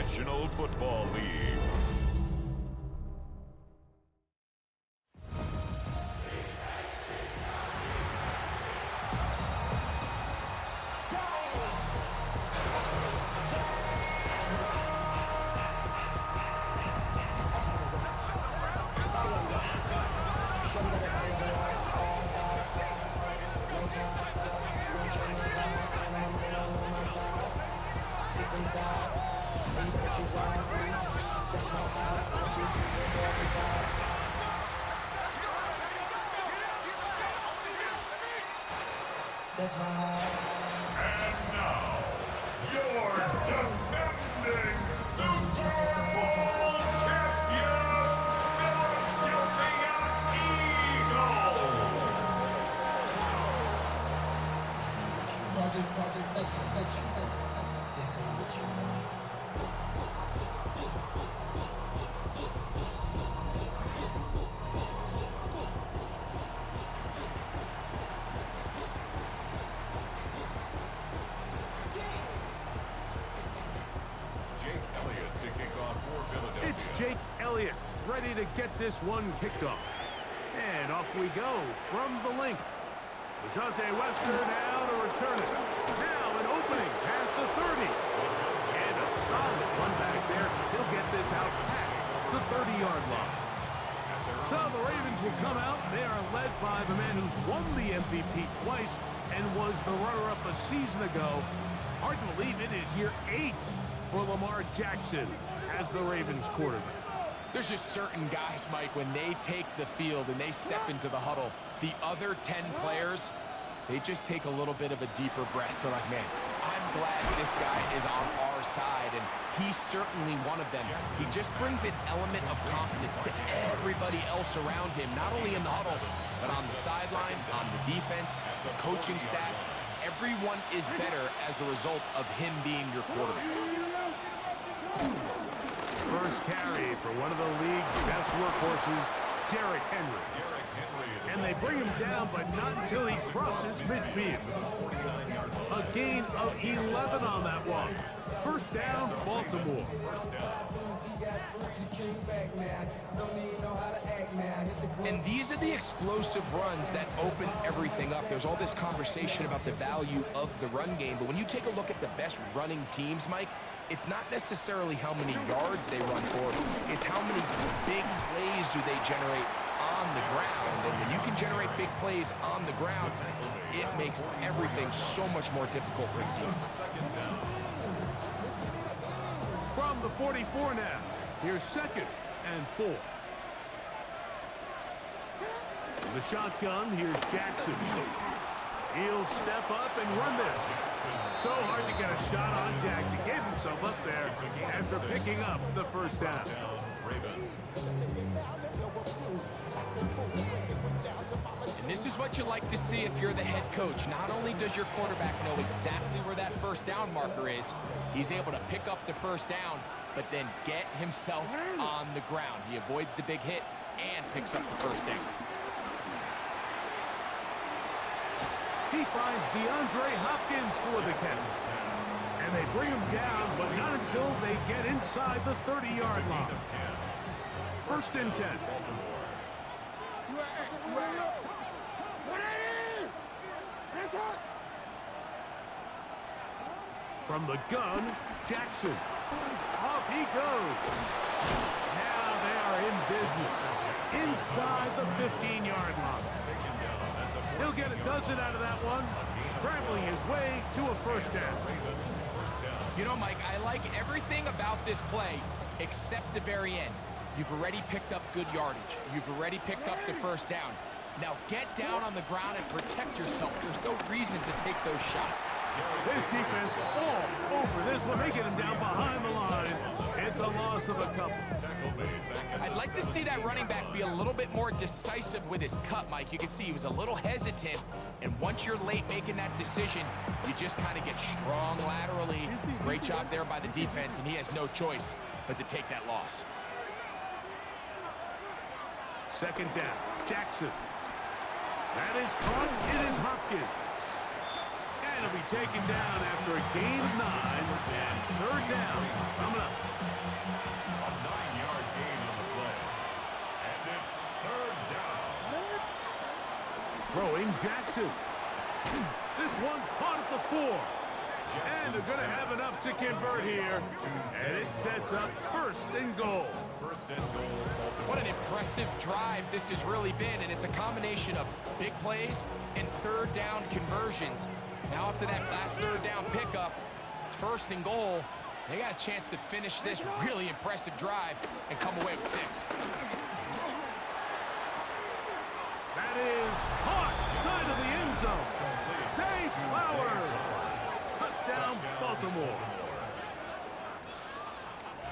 National Football League. That's my heart. And now, your defending Super Bowl champion, Philadelphia Eagles. Project, this ain't what you want. It's Jake Elliott, ready to get this one kicked off. And off we go from the link. Dejounte Wester now to return it. Now an opening past the 30. And a solid one back there. He'll get this out past the 30-yard line. So the Ravens will come out. They are led by the man who's won the MVP twice and was the runner-up a season ago. Hard to believe it is year 8 for Lamar Jackson as the Ravens quarterback. There's just certain guys, Mike, when they take the field and they step into the huddle, the other 10 players, they just take a little bit of a deeper breath. They're like, man, I'm glad this guy is on our side, and he's certainly one of them. He just brings an element of confidence to everybody else around him, not only in the huddle, but on the sideline, on the defense, the coaching staff. Everyone is better as the result of him being your quarterback. First carry for one of the league's best workhorses, Derrick Henry. And they bring him down, but not until he crosses midfield. A gain of 11 on that one. First down, Baltimore. And these are the explosive runs that open everything up. There's all this conversation about the value of the run game, but when you take a look at the best running teams, Mike, it's not necessarily how many yards they run for, it's how many big plays do they generate on the ground. And when you can generate big plays on the ground, it makes everything so much more difficult for the defense. From the 44 now, here's 2nd and 4. The shotgun, here's Jackson. He'll step up and run this. So hard to get a shot on Jackson. Gave himself up there after picking up the first down. And this is what you like to see if you're the head coach. Not only does your quarterback know exactly where that first down marker is, he's able to pick up the first down, but then get himself on the ground. He avoids the big hit and picks up the first down. He finds DeAndre Hopkins for the catch. And they bring him down, but not until they get inside the 30-yard line. First and 10. From the gun, Jackson. Off he goes. Now they are in business. Inside the 15-yard line. He'll get a dozen out of that one, scrambling his way to a first down. You know, Mike, I like everything about this play except the very end. You've already picked up good yardage. You've already picked up the first down. Now get down on the ground and protect yourself. There's no reason to take those shots. This defense all over this one. They get him down behind the line. It's a loss of a couple. I'd like to see that running back be a little bit more decisive with his cut, Mike. You can see he was a little hesitant, and once you're late making that decision, you just kind of get strong laterally. Great job there by the defense, and he has no choice but to take that loss. Second down, Jackson. That is caught. It is Hopkins. And he'll be taken down after a gain of 9 and third down coming up. A 9-yard gain on the play. And it's third down. Throwing Jackson. This one caught at the 4. And they're going to have enough to convert here. And it sets up first and goal. First and goal. What an impressive drive this has really been, and it's a combination of big plays and third down conversions. Now after that last third down pickup, it's first and goal. They got a chance to finish this really impressive drive and come away with 6. That is caught side of the end zone. Zay Flowers. Touchdown, Baltimore.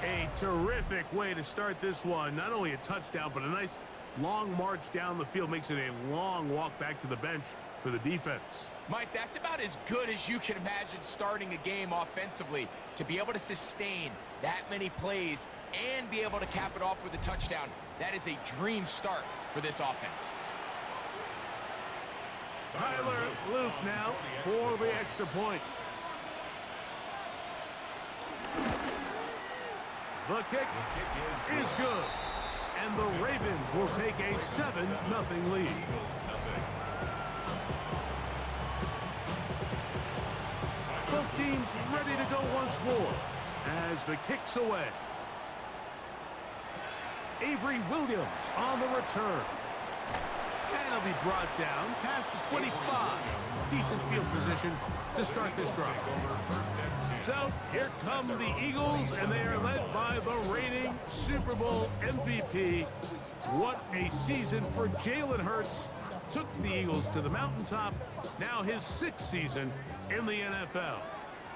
A terrific way to start this one. Not only a touchdown, but a nice long march down the field. Makes it a long walk back to the bench for the defense. Mike, that's about as good as you can imagine starting a game offensively. To be able to sustain that many plays and be able to cap it off with a touchdown, that is a dream start for this offense. Tyler Luke now for the extra point. The kick is good. And the Ravens will take a 7-0 lead. Both teams ready to go once more as the kick's away. Avery Williams on the return. And he'll be brought down past the 25. Decent field position to start this drive. So here come the Eagles, and they are led by the reigning Super Bowl MVP. What a season for Jalen Hurts. Took the Eagles to the mountaintop. Now his 6th season in the NFL.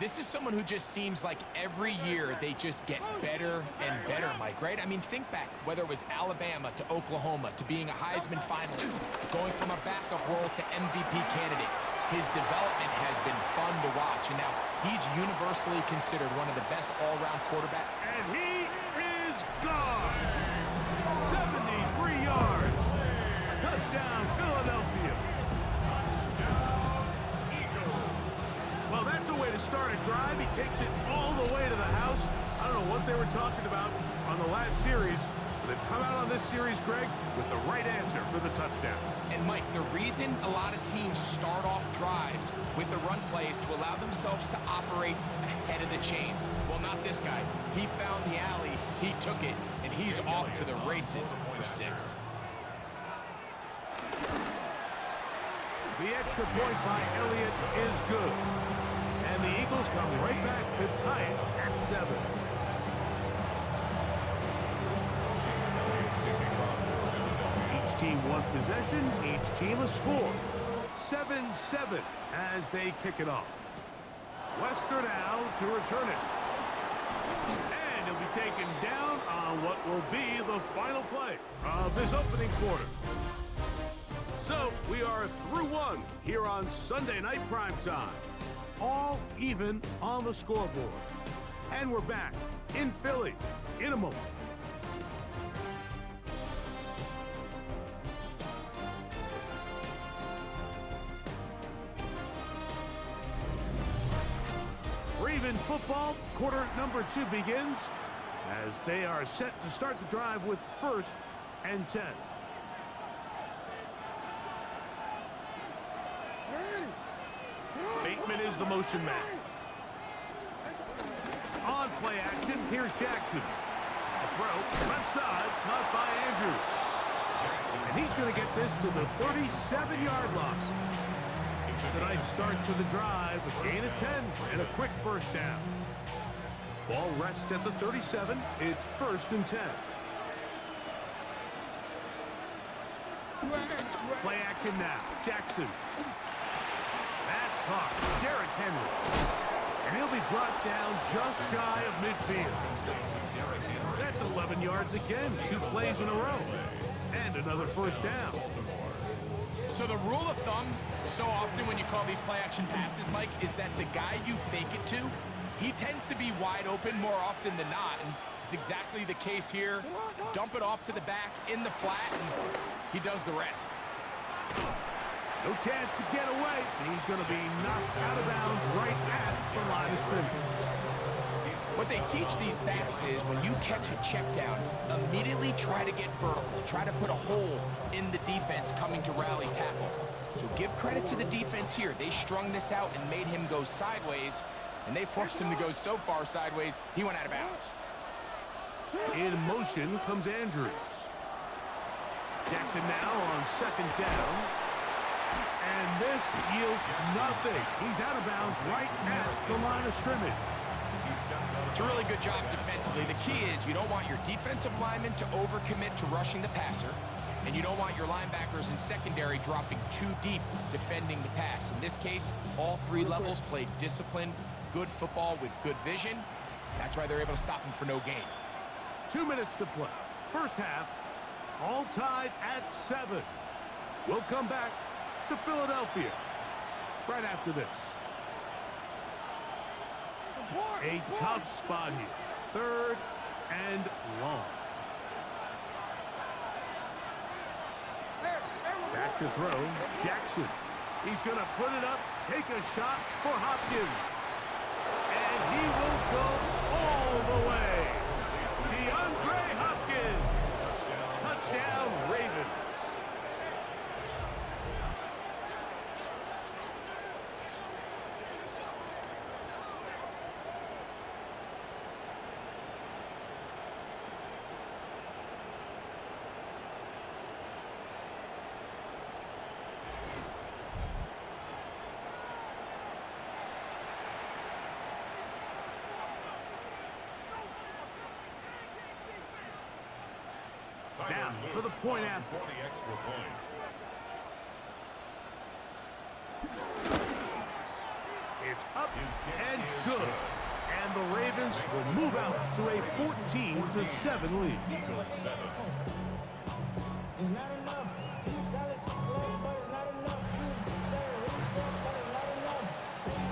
This is someone who just seems like every year they just get better and better, Mike, right? I mean, think back, whether it was Alabama to Oklahoma to being a Heisman finalist, going from a backup role to MVP candidate. His development has been fun to watch, and now he's universally considered one of the best all-around quarterbacks. And he is gone. 73 yards. Touchdown, Philadelphia. Well, that's a way to start a drive. He takes it all the way to the house. I don't know what they were talking about on the last series, but they've come out on this series, Greg, with the right answer for the touchdown. And, Mike, the reason a lot of teams start off drives with the run play is to allow themselves to operate ahead of the chains. Well, not this guy. He found the alley, he took it, and he's off to the races for 6. The extra point by Elliott is good. And the Eagles come right back to tie it at 7. Each team one possession, each team a score. 7-7 as they kick it off. Wester now to return it. And he'll be taken down on what will be the final play of this opening quarter. So, we are through one here on Sunday Night Primetime. All even on the scoreboard. And we're back in Philly in a moment. Raven football, quarter number 2 begins as they are set to start the drive with 1st and 10. Bateman is the motion man. On play action, here's Jackson. A throw, left side, caught by Andrews. And he's going to get this to the 37-yard line. It's a nice start to the drive, a gain of 10 and a quick first down. Ball rests at the 37. It's 1st and 10. Play action now. Jackson. That's caught. Derrick Henry. And he'll be brought down just shy of midfield. That's 11 yards again. 2 plays in a row. And another first down. So the rule of thumb, so often when you call these play-action passes, Mike, is that the guy you fake it to, he tends to be wide open more often than not. And it's exactly the case here. Dump it off to the back in the flat, and he does the rest. No chance to get away. He's going to be knocked out of bounds right at the line of scrimmage. What they teach these backs is when you catch a check down, immediately try to get vertical. Try to put a hole in the defense coming to rally tackle. So give credit to the defense here. They strung this out and made him go sideways, and they forced him to go so far sideways, he went out of bounds. In motion comes Andrews. Jackson now on second down. And this yields nothing. He's out of bounds right at the line of scrimmage. It's a really good job defensively. The key is you don't want your defensive linemen to overcommit to rushing the passer, and you don't want your linebackers in secondary dropping too deep defending the pass. In this case, all three levels played disciplined, good football with good vision. That's why they're able to stop him for no gain. 2 minutes to play. First half, all tied at 7. We'll come back to Philadelphia right after this. A tough spot here. 3rd and long. Back to throw, Jackson. He's going to put it up, take a shot for Hopkins. And he will go all the way. DeAndre Hopkins. Touchdown, Ravens. Now for the point after. For the extra point. It's up and good. And the Ravens will move out to a 14-7 lead. Eagles 7. It's not enough. You solid play, but it's not enough. You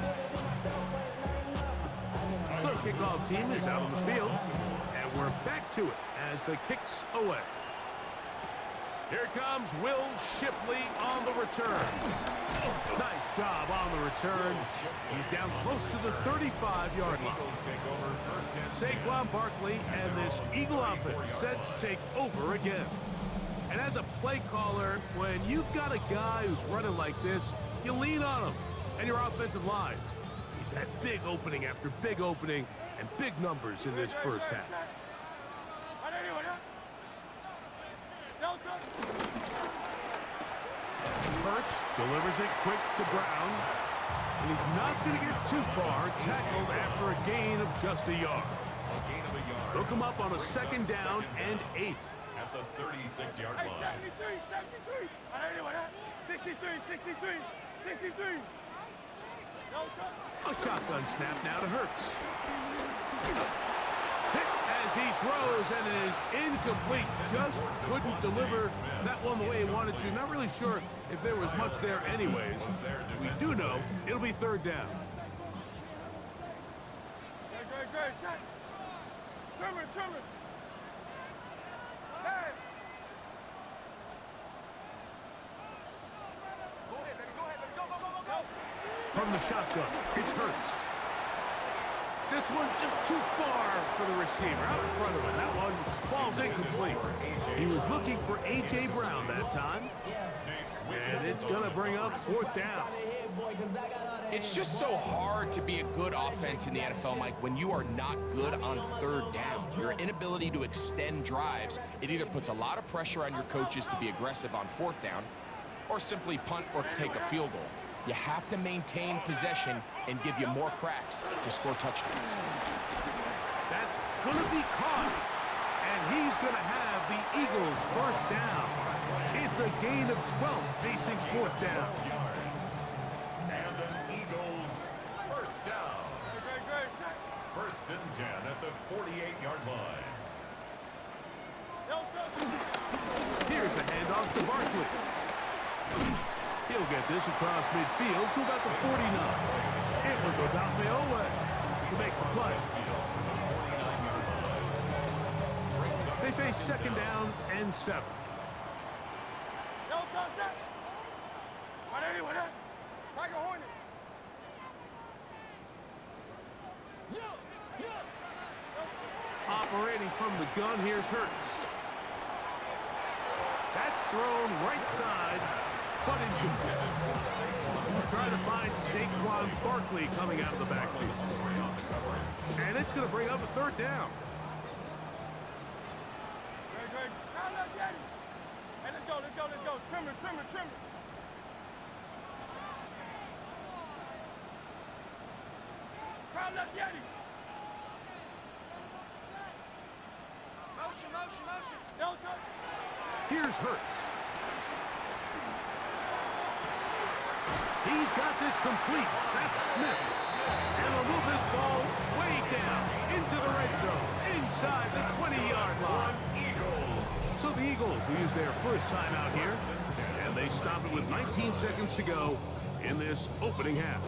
better, but it's not enough. The kickoff team is out on the field. And we're back to it as the kick's away. Here comes Will Shipley on the return. Nice job on the return. He's down close to the 35-yard line. Saquon Barkley and this Eagle offense set to take over again. And as a play caller, when you've got a guy who's running like this, you lean on him and your offensive line. He's had big opening after big opening and big numbers in this first half. Hurts delivers it quick to Brown. And he's not going to get too far, tackled after a gain of just a yard. They'll come up on a second down and 8. At the 36-yard line. 63. A shotgun snap now to Hurts. Hit as he throws, and it is incomplete. Just couldn't deliver that one the way he wanted to. Not really sure if there was much there anyways. We do know it'll be 3rd down. Great. Truman. Hey! Go ahead, baby. Go. From the shotgun, it's Hurts. This one just too far for the receiver, out in front of him. That one falls incomplete. He was looking for A.J. Brown that time. And it's going to bring up 4th down. It's just so hard to be a good offense in the NFL, Mike, when you are not good on 3rd down. Your inability to extend drives, it either puts a lot of pressure on your coaches to be aggressive on 4th down or simply punt or take a field goal. You have to maintain possession and give you more cracks to score touchdowns. That's going to be caught. And he's going to have the Eagles' 1st down. It's a gain of 12 facing 4th down. And an Eagles 1st down. Great. 1st and 10 at the 48-yard line. Here's a handoff to Barkley. He'll get this across midfield to about the 49. It was Odafe Owe to make the play. They face 2nd down and 7. Tiger Hornet. Operating from the gun, here's Hurts. That's thrown right side, but incomplete. He's trying to find Saquon Barkley coming out of the backfield. And it's going to bring up a third down. Great. Now let's get it. Hey, let's go. Trimmer. Crowd left Yeti. Motion. No touch. Here's Hurts. He's got this complete. That's Smith. And he'll move this ball way down into the red zone, inside the 20-yard line. So the Eagles will use their first time out here, and they stop it with 19 seconds to go in this opening half.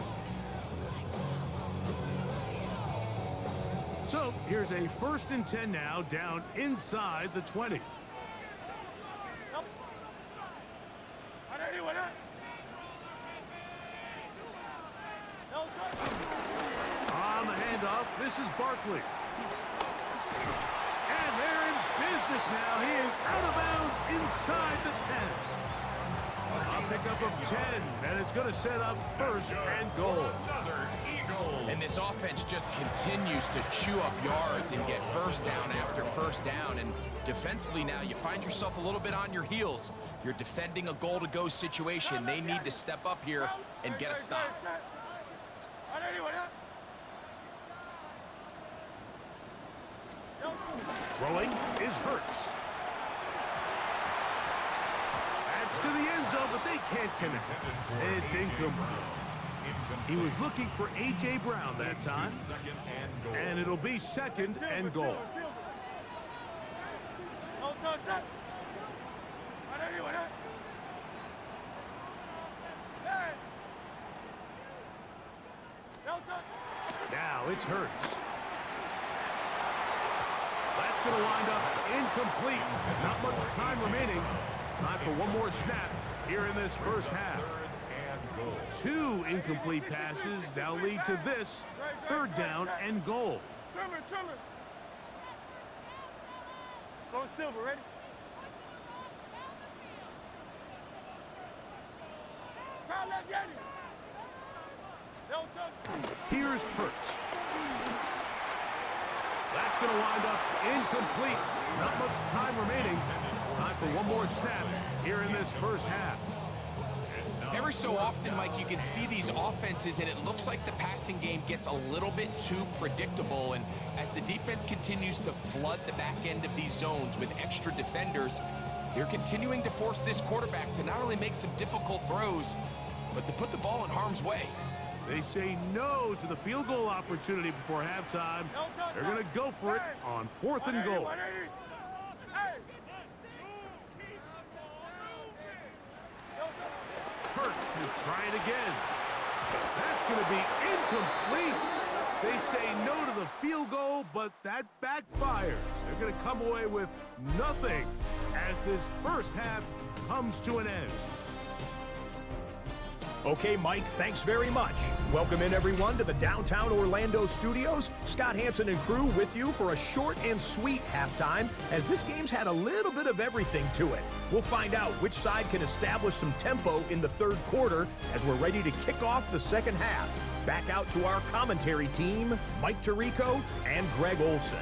So here's a 1st and 10 now, down inside the 20. Nope. No touch. On the handoff, this is Barkley. And they're in business now. He is out of bounds inside the 10. A pickup of 10, and it's going to set up 1st and goal. And this offense just continues to chew up yards and get first down after first down. And defensively now, you find yourself a little bit on your heels. You're defending a goal-to-go situation. They need to step up here and get a stop. Throwing is Hurts. That's to the end zone, but they can't connect. It's incomplete. He was looking for A.J. Brown that time. And it'll be 2nd and goal. No touch. Now it's Hurts. That's going to wind up incomplete. Not much time remaining. Time for one more snap here in this first half. 2 incomplete passes now lead to this 3rd down and goal. Trimmer. Go Silver, ready? Crowd left Yeti. No touch. Here's Hurts. That's going to wind up incomplete. Not much time remaining. Time for one more snap here in this first half. Every so often, Mike, you can see these offenses, and it looks like the passing game gets a little bit too predictable. And as the defense continues to flood the back end of these zones with extra defenders, they're continuing to force this quarterback to not only make some difficult throws, but to put the ball in harm's way. They say no to the field goal opportunity before halftime. They're going to go for it on 4th and goal. Hurts will try it again. That's going to be incomplete. They say no to the field goal, but that backfires. They're going to come away with nothing as this first half comes to an end. Okay, Mike, thanks very much. Welcome in, everyone, to the downtown Orlando studios. Scott Hansen and crew with you for a short and sweet halftime, as this game's had a little bit of everything to it. We'll find out which side can establish some tempo in the 3rd quarter as we're ready to kick off the 2nd half. Back out to our commentary team, Mike Tirico and Greg Olson.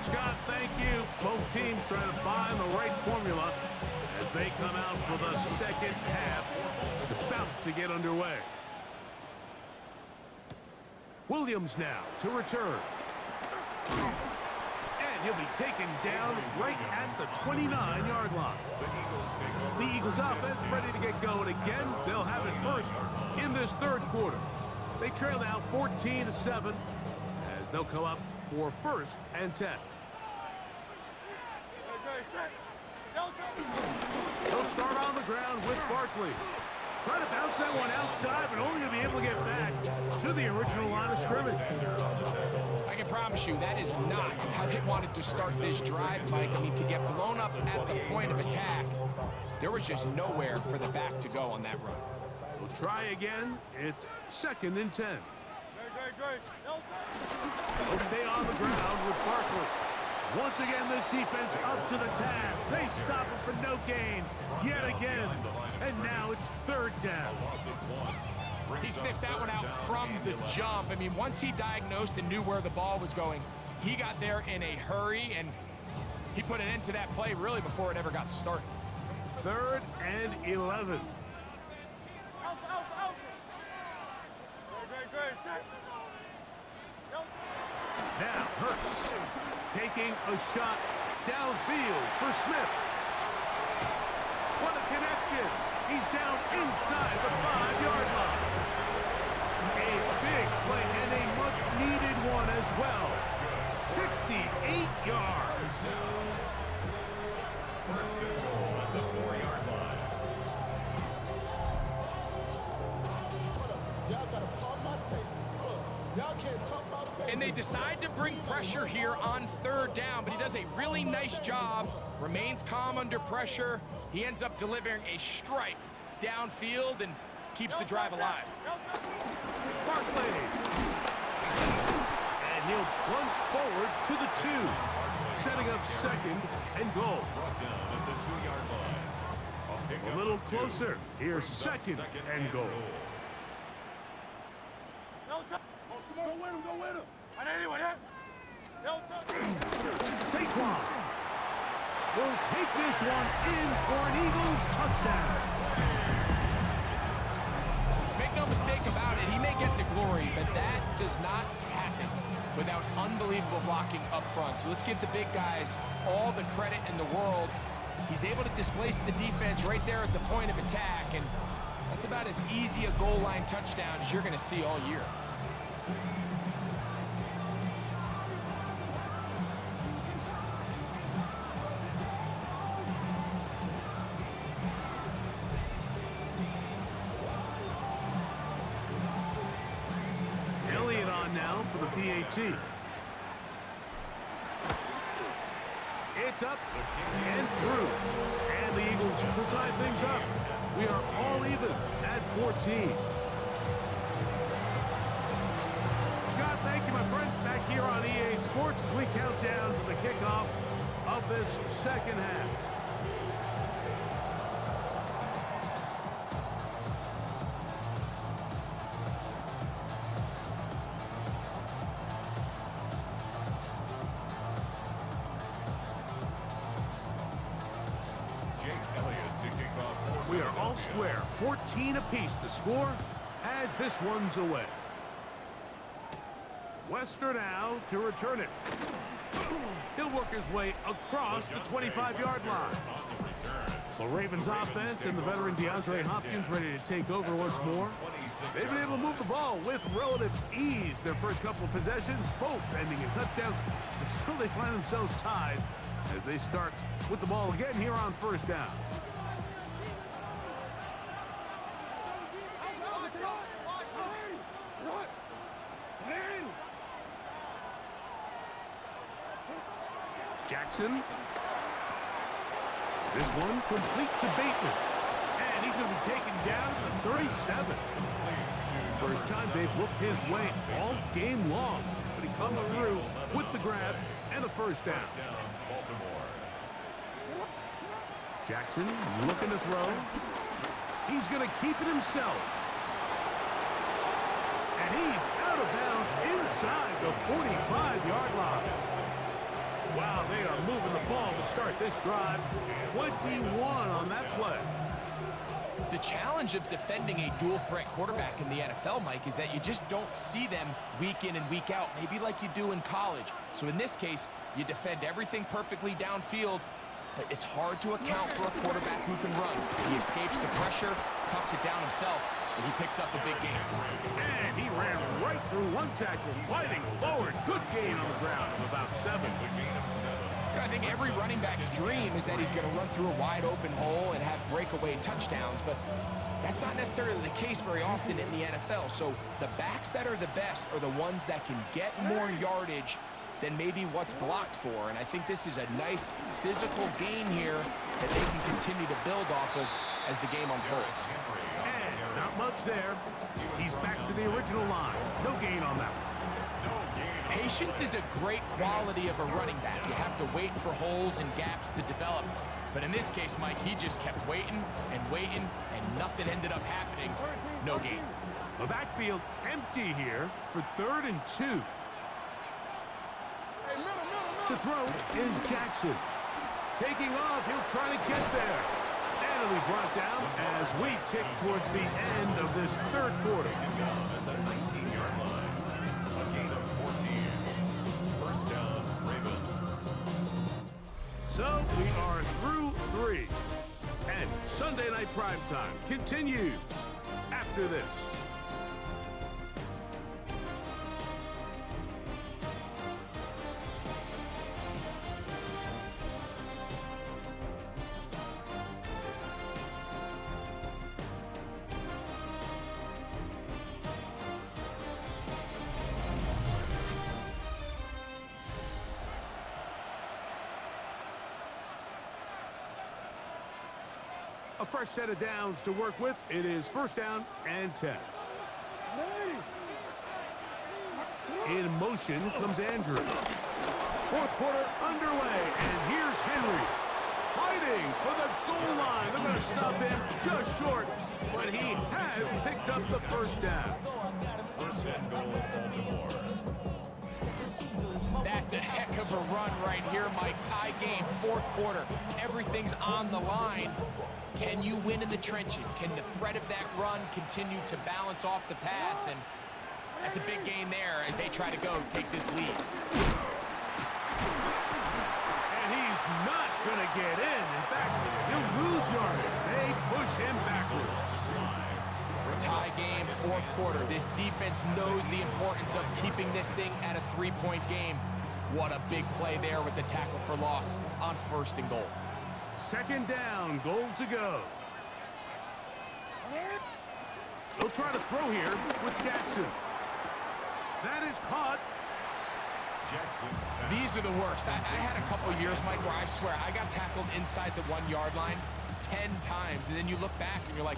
Scott, thank you. Both teams trying to find the right formula as they come out for the 2nd half. It's about to get underway. Williams now to return. And he'll be taken down right at the 29-yard line. The Eagles offense ready to get going again. They'll have it first in this 3rd quarter. They trail now 14-7 as they'll come up for 1st and 10. They'll start on the ground with Barkley. Trying to bounce that one outside, but only to be able to get back to the original line of scrimmage. I can promise you that is not how they wanted to start this drive, Mike. I mean, to get blown up at the point of attack, there was just nowhere for the back to go on that run. We'll try again. It's 2nd and 10. Great. They'll stay on the ground with Barkley. Once again, this defense up to the task. They stop him for no gain yet again. And now it's 3rd down. He sniffed that one out from the jump. I mean, once he diagnosed and knew where the ball was going, he got there in a hurry, and he put an end to that play really before it ever got started. 3rd and 11. Out. Great. Now Hurts taking a shot downfield for Smith. What a connection. He's down inside the 5-yard line. A big play and a much-needed one as well. 68 yards. First and goal at the 4-yard line. Y'all gotta pump my taste. Look, y'all can't talk about that. And they decide to bring pressure here on 3rd down, but he does a really nice job, remains calm under pressure. He ends up delivering a strike downfield and keeps the drive alive. Barkley. And he'll plunge forward to the 2. Setting up 2nd and goal. Brought down at the 2-yard line. A little closer. Here's 2nd and goal. Go with him. I need anyone here. Saquon will take this one in for an Eagles touchdown. Make no mistake about it, he may get the glory, but that does not happen without unbelievable blocking up front. So let's give the big guys all the credit in the world. He's able to displace the defense right there at the point of attack, and that's about as easy a goal line touchdown as you're going to see all year. Elliott on now for the PAT. It's up and through. And the Eagles will tie things up. We are all even at 14. Scott, thank you, my friend. Back here on EA Sports as we count down to the kickoff of this 2nd half. We are all square, 14 apiece. The score as this one's away. Wester now to return it. He'll work his way across the 25-yard line. The Ravens offense and the veteran DeAndre Hopkins ready to take over once more. They've been able to move the ball with relative ease. Their first couple of possessions, both ending in touchdowns, but still they find themselves tied as they start with the ball again here on 1st down. Jackson. This one complete to Bateman. And he's going to be taken down to the 37. First time they've looked his way all game long. But he comes through with the grab and a 1st down. Jackson looking to throw. He's going to keep it himself. And he's out of bounds inside the 45-yard line. Wow, they are moving the ball to start this drive. 21 on that play. The challenge of defending a dual-threat quarterback in the NFL, Mike, is that you just don't see them week in and week out, maybe like you do in college. So in this case, you defend everything perfectly downfield, but it's hard to account for a quarterback who can run. He escapes the pressure, tucks it down himself, and he picks up a big gain. And he ran right through one tackle, fighting forward. Good gain on the ground of about 7. It's a gain of 7. I think every running back's dream is that he's going to run through a wide open hole and have breakaway touchdowns, but that's not necessarily the case very often in the NFL. So the backs that are the best are the ones that can get more yardage than maybe what's blocked for. And I think this is a nice physical gain here that they can continue to build off of as the game unfolds. And not much there. He's back to the original line. No gain on that one. Patience is a great quality of a running back. You have to wait for holes and gaps to develop. But in this case, Mike, he just kept waiting and waiting, and nothing ended up happening. No gain. The backfield empty here for 3rd and 2. To throw is Jackson. Taking off, he'll try to get there. And he'll be brought down as we tick towards the end of this 3rd quarter. At the 19-yard line. A gain of 14. First down, Ravens. So we are through 3. And Sunday Night Primetime continues after this. A fresh set of downs to work with. It is 1st down and 10. In motion comes Andrews. 4th quarter underway, and here's Henry. Fighting for the goal line. They're going to stop him just short, but he has picked up the 1st down. First and goal, Baltimore. That's a heck of a run right here, Mike. Tie game, 4th quarter. Everything's on the line. Can you win in the trenches? Can the threat of that run continue to balance off the pass? And that's a big gain there as they try to go take this lead. And he's not going to get in. In fact, he'll lose yardage. They push him backwards. Tie game, 4th quarter. This defense knows the importance of keeping this thing at a 3-point game. What a big play there with the tackle for loss on 1st and goal. 2nd down, goal to go. They'll try to throw here with Jackson. That is caught. These are the worst. I had a couple years, Mike, where I swear I got tackled inside the 1-yard line 10 times, and then you look back and you're like,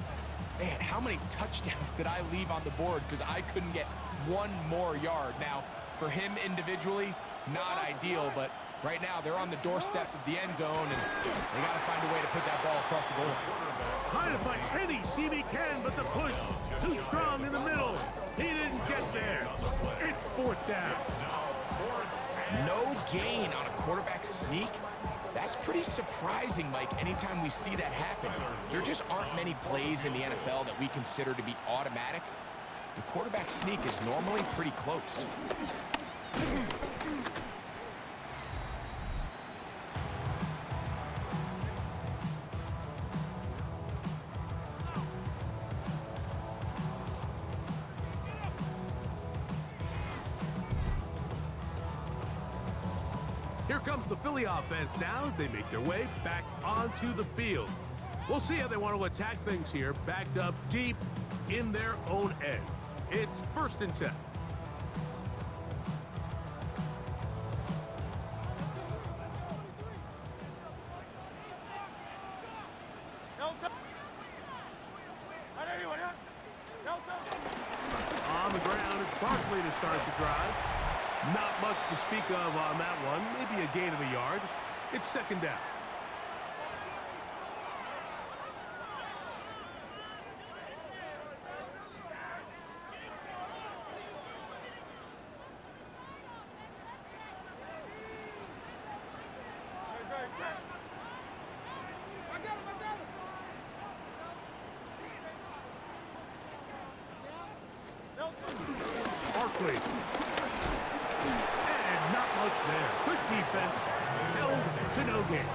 man, how many touchdowns did I leave on the board because I couldn't get one more yard? Now, for him individually, not ideal, but right now they're on the doorstep of the end zone, and they got to find a way to put that ball across the goal line. Trying to find any seam he can, but the push too strong in the middle. He didn't get there. It's 4th down. No gain on a quarterback sneak. That's pretty surprising, Mike, anytime we see that happen. There just aren't many plays in the NFL that we consider to be automatic. The quarterback sneak is normally pretty close. Here comes the Philly offense now as they make their way back onto the field. We'll see how they want to attack things here, backed up deep in their own end. It's 1st and 10. On the ground, it's Barkley to start the drive. Not much to speak of on that one. Maybe a gain of a yard. It's 2nd down. Barkley. And not much there. Good defense. Held to no gain.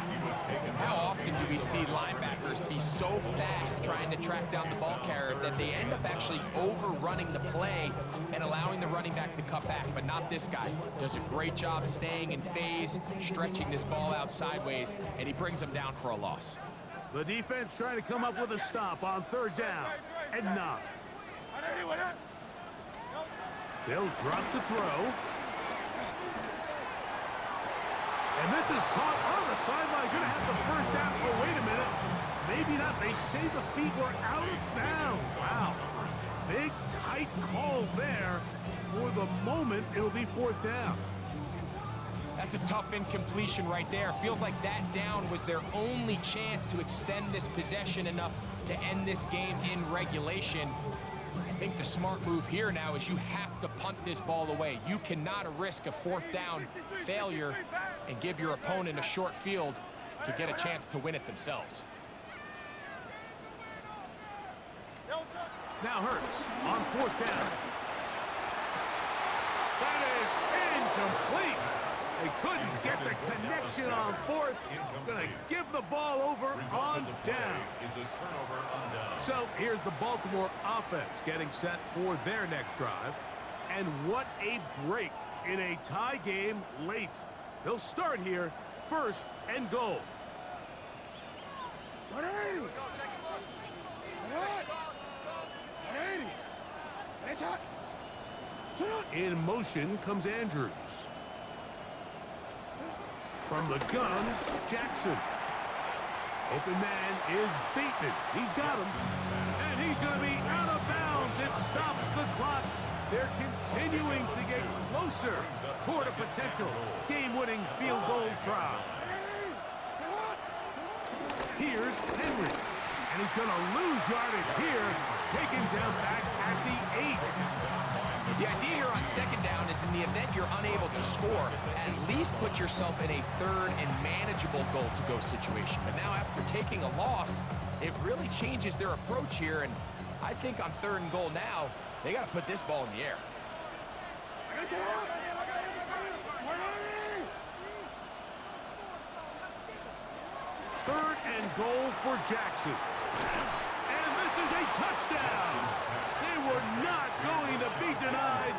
He was How often do we see linebackers be so fast trying to track down the ball carrier that they end up actually overrunning the play and allowing the running back to cut back? But not this guy. Does a great job staying in phase, stretching this ball out sideways, and he brings him down for a loss. The defense trying to come up with a stop on 3rd down and 9. They'll drop to throw. And this is caught on the sideline. Going to have the 1st down. Oh, wait a minute. Maybe not. They say the feet were out of bounds. Wow. Big, tight call there. For the moment, it'll be 4th down. That's a tough incompletion right there. Feels like that down was their only chance to extend this possession enough to end this game in regulation. I think the smart move here now is you have to punt this ball away. You cannot risk a 4th down failure and give your opponent a short field to get a chance to win it themselves. Now Hurts on 4th down. That is incomplete. They couldn't get the connection on 4th. Gonna give the ball over on down. So here's the Baltimore offense getting set for their next drive. And what a break in a tie game late. They'll start here, 1st and goal. In motion comes Andrews. From the gun, Jackson. Open man is Bateman. He's got him. And he's going to be out of bounds. It stops the clock. They're continuing to get closer toward a potential game-winning field goal try. Here's Henry. And he's going to lose yardage here. Taken down back at the 8. The idea here on 2nd down is in the event you're unable to score, at least put yourself in a 3rd and manageable goal-to-go situation. But now after taking a loss, it really changes their approach here. And I think on 3rd and goal now, they got to put this ball in the air. 3rd and goal for Jackson. And this is a touchdown. They were not going to be denied,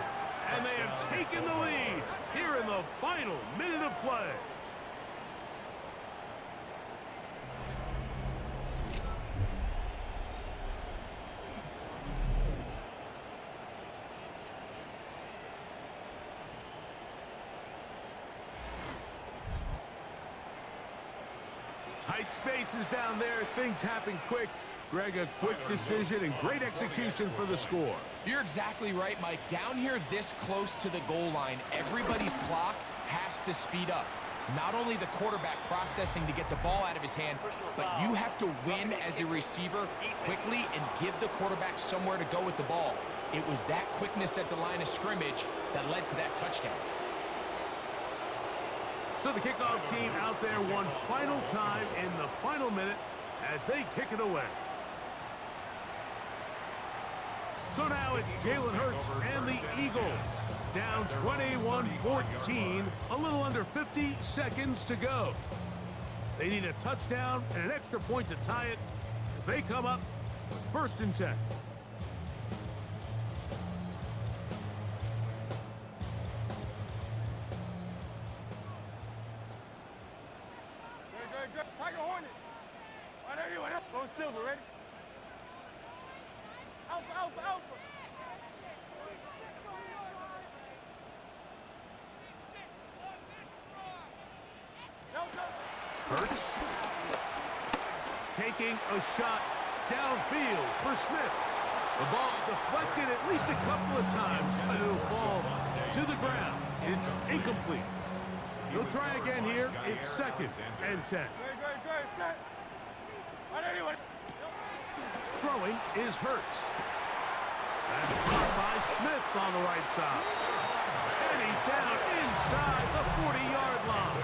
and they have taken the lead here in the final minute of play. Tight spaces down there. Things happen quick. Greg, a quick decision and great execution for the score. You're exactly right, Mike. Down here this close to the goal line, everybody's clock has to speed up. Not only the quarterback processing to get the ball out of his hand, but you have to win as a receiver quickly and give the quarterback somewhere to go with the ball. It was that quickness at the line of scrimmage that led to that touchdown. So the kickoff team out there one final time in the final minute as they kick it away. So now it's Jalen Hurts and the Eagles. Down 21-14, a little under 50 seconds to go. They need a touchdown and an extra point to tie it as they come up with 1st and 10. Go Silver, ready? Alpha, Alpha, Alpha. Hurts taking a shot downfield for Smith. The ball deflected at least a couple of times, but it'll fall to the ground. It's incomplete. They'll try again here. It's 2nd and 10. Great, set. Throwing is Hurts. That's caught by Smith on the right side. And he's down inside the 40-yard line.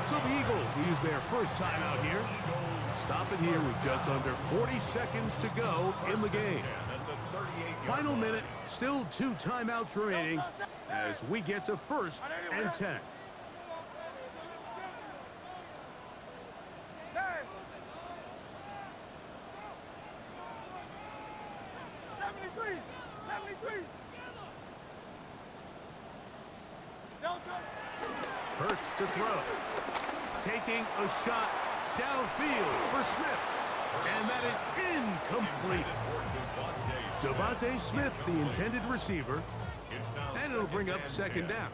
So the Eagles will use their first timeout here. Stop it here with just under 40 seconds to go in the game. Final minute, still 2 timeouts remaining as we get to 1st and 10. 73. Don't go. Hurts to throw. Taking a shot downfield for Smith. And that is incomplete. Devontae Smith, the intended receiver. And it'll bring up second down.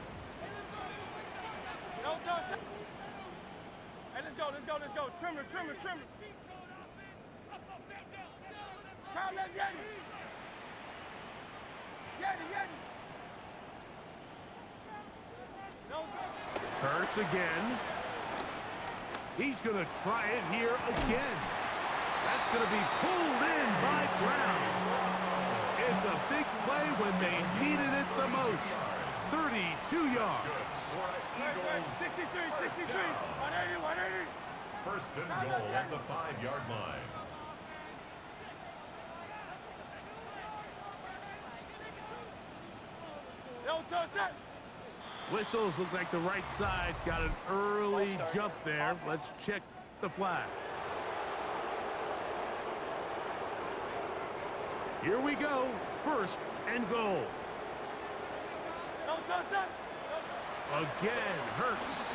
Don't. Hey, let's go. Trimmer. Crowd left Yeti. Don't go. Hurts again. He's going to try it here again. That's going to be pulled in by Brown. It's a big play when they needed it the most. 32 yards. 63. 180. First and goal at the 5-yard line. Don't touch that. Whistles look like the right side got an early jump there. Let's check the flag. Here we go. First and goal. Don't touch that. Again, Hurts.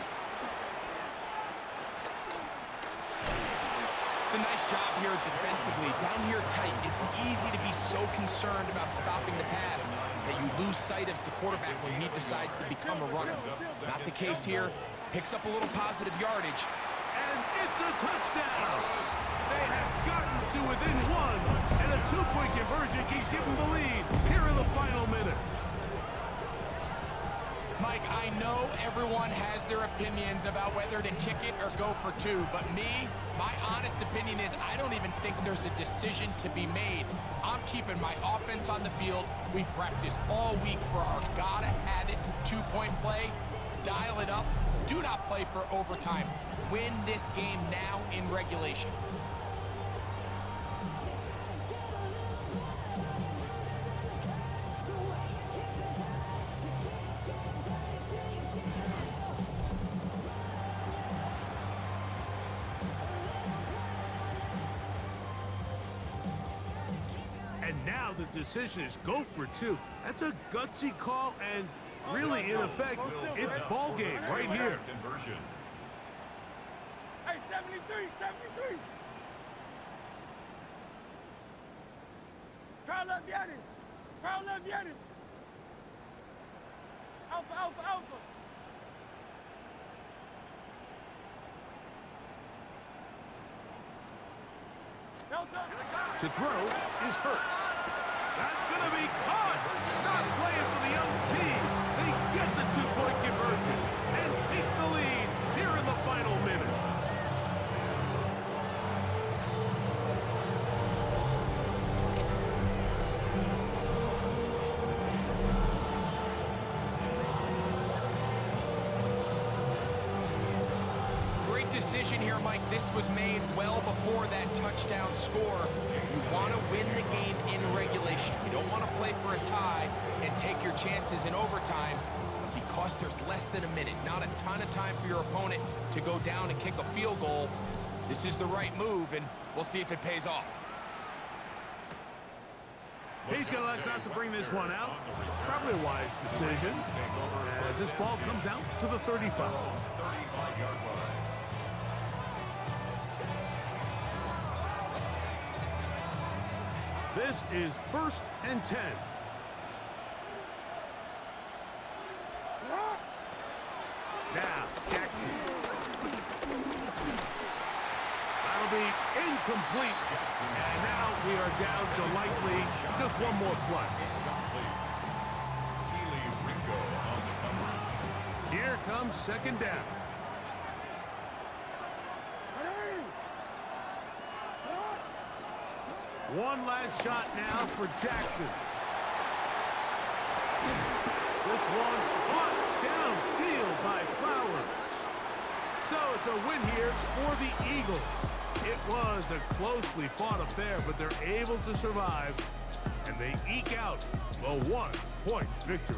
It's a nice job here defensively. Down here tight, it's easy to be so concerned about stopping the pass that you lose sight of the quarterback when he decides to become a runner. Not the case here. Picks up a little positive yardage. And it's a touchdown. They have gotten to within one, and a two-point conversion can give them the lead here in the final minute. Mike, I know everyone has their opinions about whether to kick it or go for two, but my honest opinion is I don't even think there's a decision to be made. I'm keeping my offense on the field. We've practiced all week for our gotta-have-it two-point play. Dial it up. Do not play for overtime. Win this game now in regulation. And now the decision is go for two. That's a gutsy call, and really, in effect, it's ball game right here. Conversion. Hey, 73. Crowd left Yeti. Alpha. To throw is Hurts. That's going to be caught. Not playing for the young team. They get the two-point conversion and take the lead here in the final minute. Decision here, Mike. This was made well before that touchdown score. You want to win the game in regulation. You don't want to play for a tie and take your chances in overtime. But because there's less than a minute, not a ton of time for your opponent to go down and kick a field goal, this is the right move, and we'll see if it pays off. He's going to elect not to bring this one out. Probably a wise decision as this ball comes out to the 35. 35-yard line. This is first and 10. Now, Jackson. That'll be incomplete. And now we are down to likely just one more play. Here comes second down. One last shot now for Jackson. This one caught downfield by Flowers. So it's a win here for the Eagles. It was a closely fought affair, but they're able to survive, and they eke out a one-point victory.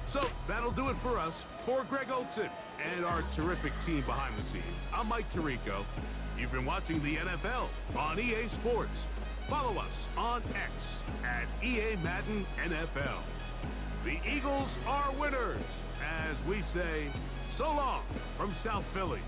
So That'll do it for us. For Greg Olson and our terrific team behind the scenes, I'm Mike Tirico. You've been watching the NFL on EA Sports. Follow us on X at EA Madden NFL. The Eagles are winners, as we say, so long from South Philly.